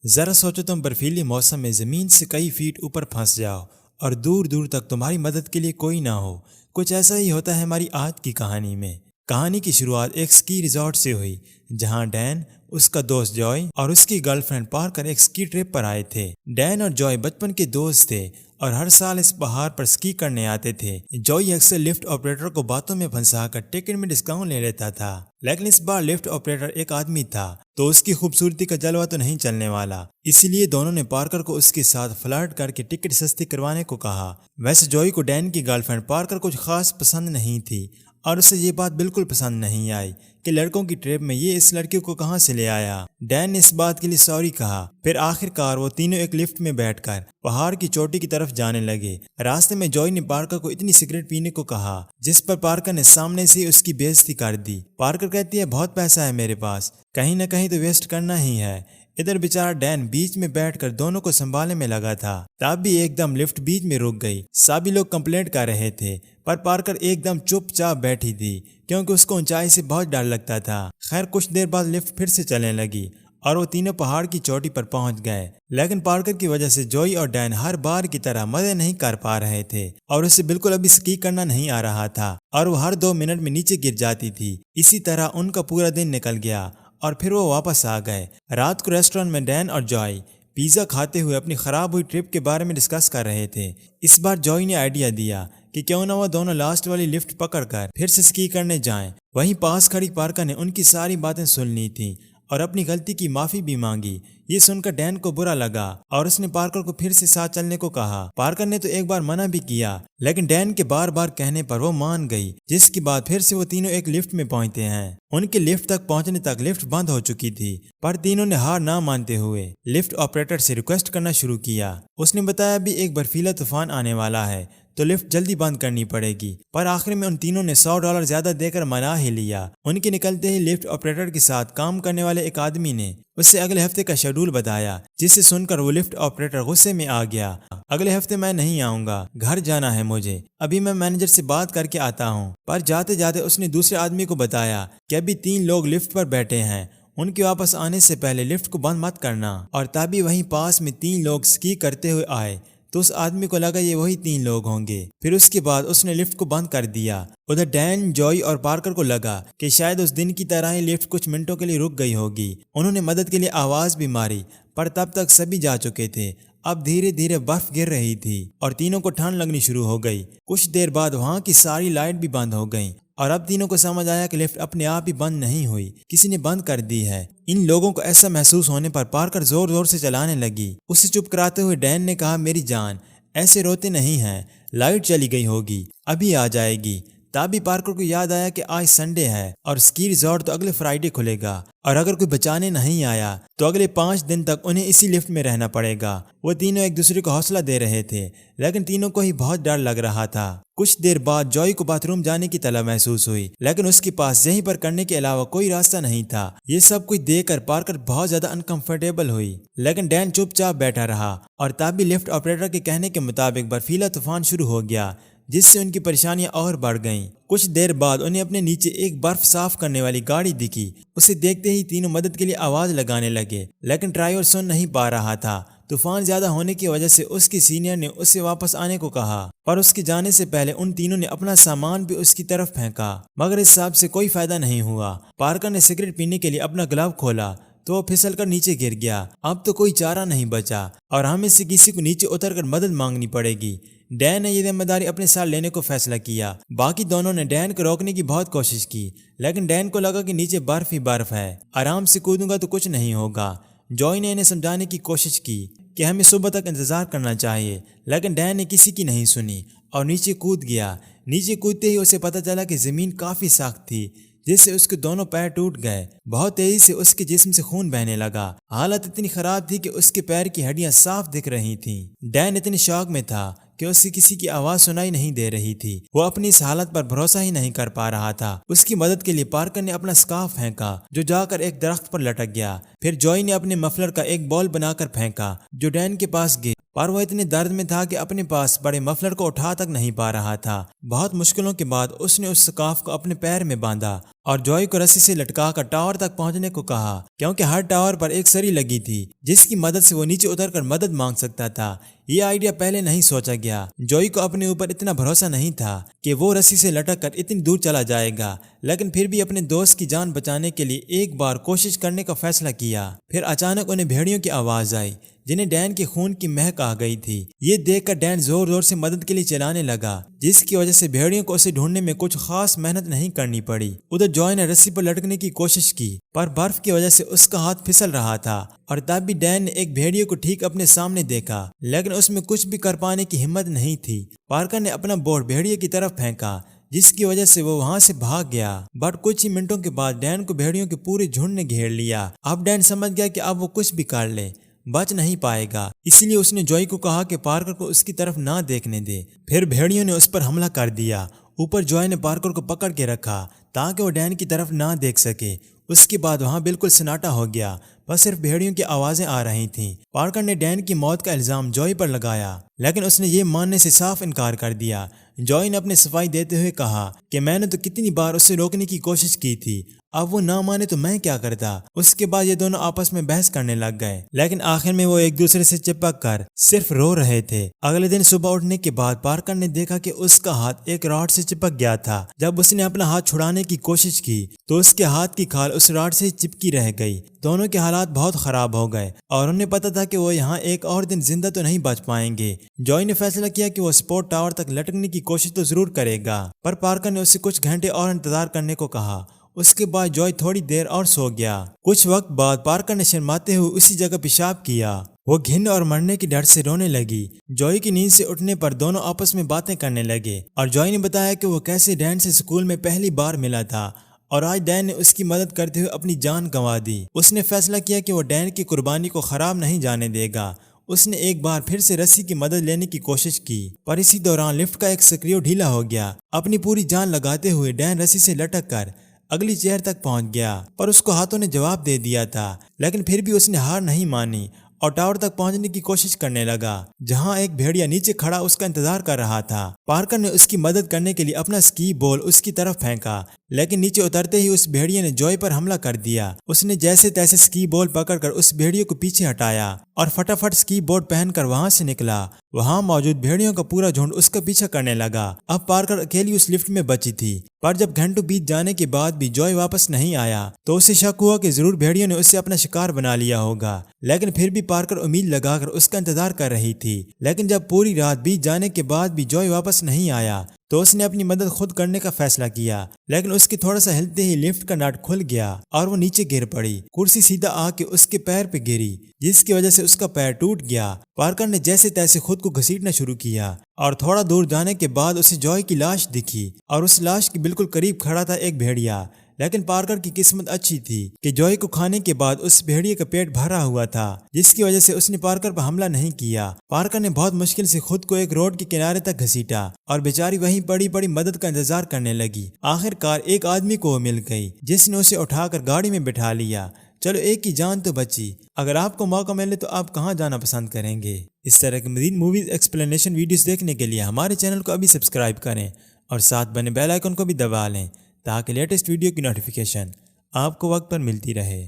ذرا سوچو تم برفیلی موسم میں زمین سے کئی فیٹ اوپر پھنس جاؤ اور دور دور تک تمہاری مدد کے لیے کوئی نہ ہو۔ کچھ ایسا ہی ہوتا ہے ہماری آج کی کہانی میں۔ کہانی کی شروعات ایک سکی ریزورٹ سے ہوئی جہاں ڈین، اس کا دوست جوئی اور اس کی گرل فرینڈ پارکر ایک سکی ٹرپ پر آئے تھے۔ ڈین اور جوئی بچپن کے دوست تھے اور ہر سال اس پہاڑ پر سکی کرنے آتے تھے۔ جوئی اکثر لفٹ آپریٹر کو باتوں میں پھنسا کر ٹکٹ میں ڈسکاؤنٹ لے لیتا تھا، لیکن اس بار لفٹ آپریٹر ایک آدمی تھا تو اس کی خوبصورتی کا جلوہ تو نہیں چلنے والا، اسی لیے دونوں نے پارکر کو اس کے ساتھ فلرٹ کر کے ٹکٹ سستی کروانے کو کہا۔ ویسے جوئی کو ڈین کی گرل فرینڈ پارکر کچھ خاص پسند نہیں تھی اور اسے یہ بات بالکل پسند نہیں آئی کہ لڑکوں کی ٹرپ میں یہ اس لڑکی کو کہاں سے لے آیا۔ ڈین نے اس بات کے لیے سوری کہا۔ پھر آخر کار وہ تینوں ایک لفٹ میں بیٹھ کر پہاڑ کی چوٹی کی طرف جانے لگے۔ راستے میں جوئی نے پارکر کو اتنی سگریٹ پینے کو کہا جس پر پارکر نے سامنے سے اس کی بے عزتی کر دی۔ پارکر کہتی ہے بہت پیسہ ہے میرے پاس، کہیں نہ کہیں تو ویسٹ کرنا ہی ہے۔ ادھر بیچارہ ڈین بیچ میں بیٹھ کر دونوں کو سنبھالنے میں لگا تھا، تب بھی ایک دم لفٹ بیچ میں رک گئی۔ سبھی لوگ کمپلینٹ کر رہے تھے پر پارکر ایک دم چپ چاپ بیٹھی تھی کیونکہ اس کو اونچائی سے بہت ڈر لگتا تھا۔ خیر کچھ دیر بعد لفٹ پھر سے چلنے لگی اور وہ تینوں پہاڑ کی چوٹی پر پہنچ گئے، لیکن پارکر کی وجہ سے جوئی اور ڈین ہر بار کی طرح مزے نہیں کر پا رہے تھے اور اسے بالکل ابھی سکی کرنا نہیں آ رہا تھا اور وہ ہر 2 منٹ میں نیچے گر جاتی تھی۔ اسی طرح ان کا پورا دن نکل گیا اور پھر وہ واپس آ گئے۔ رات کو ریسٹورینٹ میں ڈین اور جوئی پیزا کھاتے ہوئے اپنی خراب ہوئی ٹرپ کے بارے میں ڈسکس کر رہے تھے۔ اس بار جوئی نے آئیڈیا دیا کہ کیوں نہ وہ دونوں لاسٹ والی لفٹ پکڑ کر پھر سے سکی کرنے جائیں۔ وہیں پاس کھڑی پارکر نے ان کی ساری باتیں سن لی تھیں اور اپنی غلطی کی معافی بھی مانگی۔ یہ سن کر ڈین کو برا لگا اور اس نے پارکر کو پھر سے ساتھ چلنے کو کہا۔ پارکر نے تو ایک بار منع بھی کیا لیکن ڈین کے بار بار کہنے پر وہ مان گئی، جس کے بعد پھر سے وہ تینوں ایک لفٹ میں پہنچتے ہیں۔ ان کے لفٹ تک پہنچنے تک لفٹ بند ہو چکی تھی پر تینوں نے ہار نہ مانتے ہوئے لفٹ آپریٹر سے ریکویسٹ کرنا شروع کیا۔ اس نے بتایا بھی ایک برفیلا طوفان آنے والا ہے تو لفٹ جلدی بند کرنی پڑے گی، پر آخر میں ان تینوں نے $100 زیادہ دے کر منا ہی لیا۔ ان کے نکلتے ہی لفٹ آپریٹر کے ساتھ کام کرنے والے ایک آدمی نے اس سے اگلے ہفتے کا شیڈول بتایا، جسے سن کر وہ لفٹ آپریٹر غصے میں آ گیا۔ اگلے ہفتے میں نہیں آؤں گا، گھر جانا ہے مجھے، ابھی میں مینیجر سے بات کر کے آتا ہوں۔ پر جاتے جاتے اس نے دوسرے آدمی کو بتایا کہ ابھی 3 لوگ لفٹ پر بیٹھے ہیں، ان کے واپس آنے سے پہلے لفٹ کو بند مت کرنا۔ اور تبھی وہیں پاس میں 3 لوگ سکی کرتے ہوئے آئے تو اس آدمی کو لگا یہ وہی 3 لوگ ہوں گے۔ پھر اس کے بعد اس نے لفٹ کو بند کر دیا۔ ادھر ڈین، جوئی اور پارکر کو لگا کہ شاید اس دن کی طرح ہی لفٹ کچھ منٹوں کے لیے رک گئی ہوگی۔ انہوں نے مدد کے لیے آواز بھی ماری پر تب تک سبھی جا چکے تھے۔ اب دھیرے دھیرے برف گر رہی تھی اور تینوں کو ٹھنڈ لگنی شروع ہو گئی۔ کچھ دیر بعد وہاں کی ساری لائٹ بھی بند ہو گئیں اور اب تینوں کو سمجھ آیا کہ لفٹ اپنے آپ ہی بند نہیں ہوئی، کسی نے بند کر دی ہے۔ ان لوگوں کو ایسا محسوس ہونے پر پارکر زور زور سے چلانے لگی۔ اسے چپ کراتے ہوئے ڈین نے کہا میری جان، ایسے روتے نہیں ہیں، لائٹ چلی گئی ہوگی، ابھی آ جائے گی۔ تبھی پارکر کو یاد آیا کہ آج سنڈے ہے اور سکی ریزورٹ تو اگلے فرائیڈے کھلے گا اور اگر کوئی بچانے نہیں آیا تو اگلے 5 دن تک انہیں اسی لفٹ میں رہنا پڑے گا۔ وہ تینوں ایک دوسرے کو حوصلہ دے رہے تھے لیکن تینوں کو ہی بہت ڈر لگ رہا تھا۔ کچھ دیر بعد جوئی کو باتھ روم جانے کی طلب محسوس ہوئی لیکن اس کے پاس یہیں پر کرنے کے علاوہ کوئی راستہ نہیں تھا۔ یہ سب کچھ دیکھ کر پارکر بہت زیادہ انکمفرٹیبل ہوئی لیکن ڈین چپ چاپ بیٹھا رہا اور تبھی لفٹ آپریٹر کے کہنے کے مطابق برفیلا طوفان شروع ہو گیا جس سے ان کی پریشانیاں اور بڑھ گئیں۔ کچھ دیر بعد انہیں اپنے نیچے ایک برف صاف کرنے والی گاڑی دکھی۔ اسے دیکھتے ہی تینوں مدد کے لیے آواز لگانے لگے لیکن ڈرائیور سن نہیں پا رہا تھا۔ طوفان زیادہ ہونے کی وجہ سے اس کی سینئر نے اسے واپس آنے کو کہا پر اس کے جانے سے پہلے ان تینوں نے اپنا سامان بھی اس کی طرف پھینکا مگر اس سب سے کوئی فائدہ نہیں ہوا۔ پارکر نے سگریٹ پینے کے لیے اپنا گلو کھولا تو وہ پھسل کر نیچے گر گیا۔ اب تو کوئی چارہ نہیں بچا اور ہمیں سے کسی کو نیچے اتر کر مدد مانگنی پڑے گی۔ ڈین نے یہ ذمہ داری اپنے ساتھ لینے کو فیصلہ کیا۔ باقی دونوں نے ڈین کو روکنے کی بہت کوشش کی لیکن ڈین کو لگا کہ نیچے برف ہی برف ہے، آرام سے کودوں گا تو کچھ نہیں ہوگا۔ جوئی نے انہیں سمجھانے کی کوشش کی کہ ہمیں صبح تک انتظار کرنا چاہیے لیکن ڈین نے کسی کی نہیں سنی اور نیچے کود گیا۔ نیچے کودتے ہی اسے پتہ چلا کہ زمین کافی سخت تھی جس سے اس کے دونوں پیر ٹوٹ گئے۔ بہت تیزی سے اس کے جسم سے خون بہنے لگا۔ حالت اتنی خراب تھی کہ اس کے پیر کی ہڈیاں صاف دکھ رہی تھیں۔ ڈین اتنے شوق میں تھا کہ اسے کسی کی آواز سنائی نہیں دے رہی تھی۔ وہ اپنی اس حالت پر بھروسہ ہی نہیں کر پا رہا تھا۔ اس کی مدد کے لیے پارکر نے اپنا سکارف پھینکا جو جا کر ایک درخت پر لٹک گیا۔ پھر جوئی نے اپنے مفلر کا ایک بال بنا کر پھینکا جو ڈین کے پاس گر، پر وہ اتنے درد میں تھا کہ اپنے پاس بڑے مفلر کو اٹھا تک نہیں پا رہا تھا۔ بہت مشکلوں کے بعد اس نے اس سکاف کو اپنے پیر میں باندھا اور جوئی کو رسی سے لٹکا کر ٹاور تک پہنچنے کو کہا، کیونکہ ہر ٹاور پر ایک سری لگی تھی جس کی مدد سے وہ نیچے اتر کر مدد مانگ سکتا تھا۔ یہ آئیڈیا پہلے نہیں سوچا گیا۔ جوئی کو اپنے اوپر اتنا بھروسہ نہیں تھا کہ وہ رسی سے لٹک کر اتنی دور چلا جائے گا، لیکن پھر بھی اپنے دوست کی جان بچانے کے لیے ایک بار کوشش کرنے کا فیصلہ کیا۔ پھر اچانک انہیں بھیڑیوں کی آواز آئی جنہیں ڈین کے خون کی مہک آ گئی تھی۔ یہ دیکھ کر ڈین زور زور سے مدد کے لیے چلانے لگا، جس کی وجہ سے بھیڑیوں کو اسے ڈھونڈنے میں کچھ خاص محنت نہیں کرنی پڑی۔ ادھر جوئی نے رسی پر لٹکنے کی کوشش کی، پر برف کی وجہ سے اس کا ہاتھ پھسل رہا تھا، اور تب بھی ڈین نے ایک بھیڑیے کو ٹھیک اپنے سامنے دیکھا، لیکن اس میں کچھ بھی کر پانے کی ہمت نہیں تھی۔ پارکر نے اپنا بورڈ بھیڑیے کی طرف پھینکا، جس کی وجہ سے وہ وہاں سے بھاگ گیا۔ بٹ کچھ ہی منٹوں کے بعد ڈین کو بھیڑیوں کے پورے جھنڈ نے گھیر لیا۔ اب ڈین سمجھ گیا کہ اب وہ کچھ بھی کر لے بچ نہیں پائے گا، اس لیے اس نے جوئی کو کہا کہ پارکر کو اس کی طرف نہ دیکھنے دے۔ پھر بھیڑیوں نے اس پر حملہ کر دیا۔ اوپر جوئی نے پارکر کو پکڑ کے رکھا تاکہ وہ ڈین کی طرف نہ دیکھ سکے۔ اس کے بعد وہاں بالکل سناٹا ہو گیا، بس صرف بھیڑیوں کی آوازیں آ رہی تھیں۔ پارکر نے ڈین کی موت کا الزام جوئی پر لگایا، لیکن اس نے یہ ماننے سے صاف انکار کر دیا۔ جوئی نے اپنی صفائی دیتے ہوئے کہا کہ میں نے تو کتنی بار اسے روکنے کی کوشش کی تھی، اب وہ نہ مانے تو میں کیا کرتا۔ اس کے بعد یہ دونوں آپس میں بحث کرنے لگ گئے، لیکن آخر میں وہ ایک دوسرے سے چپک کر صرف رو رہے تھے۔ اگلے دن صبح اٹھنے کے بعد پارکر نے دیکھا کہ اس کا ہاتھ ایک راڈ سے چپک گیا تھا۔ جب اس نے اپنا ہاتھ چھڑانے کی کوشش کی تو اس کے ہاتھ کی کھال اس راڈ سے چپکی رہ گئی۔ دونوں کے حالات بہت خراب ہو گئے اور انہیں پتا تھا کہ وہ یہاں ایک اور دن زندہ تو نہیں بچ پائیں گے۔ جوئی نے فیصلہ کیا کہ وہ سپورٹ ٹاور تک لٹکنے کی کوشش تو ضرور کرے گا، پر پارکر نے اسے کچھ گھنٹے اور انتظار کرنے کو کہا۔ اس کے بعد جوئی تھوڑی دیر اور سو گیا۔ کچھ وقت بعد پارکر نے شرماتے ہوئے اسی جگہ پیشاب کیا۔ وہ گھن اور مرنے کے ڈر سے رونے لگی۔ جوئی کی نیند سے اٹھنے پر دونوں آپس میں باتیں کرنے لگے، اور جوئی نے بتایا کہ وہ کیسے ڈین سے اسکول میں پہلی بار ملا تھا اور آج ڈین نے اس کی مدد کرتے ہوئے اپنی جان گنوا دی۔ اس نے فیصلہ کیا کہ وہ ڈین کی قربانی کو خراب نہیں جانے دے گا۔ اس نے ایک بار پھر سے رسی کی مدد لینے کی کوشش کی، پر اسی دوران لفٹ کا ایک سکریو ڈھیلا ہو گیا۔ اپنی پوری جان لگاتے ہوئے ڈین رسی سے لٹک کر اگلی چیئر تک پہنچ گیا، پر اس کو ہاتھوں نے جواب دے دیا تھا، لیکن پھر بھی اس نے ہار نہیں مانی اور ٹاور تک پہنچنے کی کوشش کرنے لگا، جہاں ایک بھیڑیا نیچے کھڑا اس کا انتظار کر رہا تھا۔ پارکر نے اس کی مدد کرنے کے لیے اپنا اسکی بول اس کی طرف پھینکا، لیکن نیچے اترتے ہی اس بھیڑیے نے جوئی پر حملہ کر دیا۔ اس نے جیسے تیسے اسکی بول پکڑ کر اس بھیڑیے کو پیچھے ہٹایا اور فٹافٹ اسکی بورڈ پہن کر وہاں سے نکلا۔ وہاں موجود بھیڑیوں کا پورا جھنڈ اس کا پیچھا کرنے لگا۔ اب پارکر اکیلی اس لفٹ میں بچی تھی، پر جب گھنٹوں بیت جانے کے بعد بھی جوئی واپس نہیں آیا تو اسے شک ہوا کہ ضرور بھیڑیوں نے اسے اپنا شکار بنا لیا ہوگا، لیکن پھر بھی پارکر امید لگا کر اس کا انتظار کر رہی تھی۔ لیکن جب پوری رات بیت جانے کے بعد بھی جوئی واپس نہیں آیا تو اس نے اپنی مدد خود کرنے کا فیصلہ کیا، لیکن اس کے تھوڑا سا ہلتے ہی لفٹ کا نٹ کھل گیا اور وہ نیچے گر پڑی۔ کرسی سیدھا آ کے اس کے پیر پہ گری، جس کی وجہ سے اس کا پیر ٹوٹ گیا۔ پارکر نے جیسے تیسے خود کو گھسیٹنا شروع کیا اور تھوڑا دور جانے کے بعد اسے جوئی کی لاش دکھی، اور اس لاش کے بالکل قریب کھڑا تھا ایک بھیڑیا۔ لیکن پارکر کی قسمت اچھی تھی کہ جوئی کو کھانے کے بعد اس بھیڑیے کا پیٹ بھرا ہوا تھا، جس کی وجہ سے اس نے پارکر پر حملہ نہیں کیا۔ پارکر نے بہت مشکل سے خود کو ایک روڈ کے کنارے تک گھسیٹا اور بیچاری وہیں پڑی پڑی مدد کا انتظار کرنے لگی۔ آخر کار ایک آدمی کو وہ مل گئی، جس نے اسے اٹھا کر گاڑی میں بٹھا لیا۔ چلو ایک کی جان تو بچی۔ اگر آپ کو موقع ملے تو آپ کہاں جانا پسند کریں گے؟ اس طرح کے مزید موویز ایکسپلینیشن ویڈیوز دیکھنے کے لیے ہمارے چینل کو ابھی سبسکرائب کریں اور ساتھ بنے بیل آئیکن کو بھی دبا لیں تاکہ لیٹسٹ ویڈیو کی نوٹیفیکیشن آپ کو وقت پر ملتی رہے۔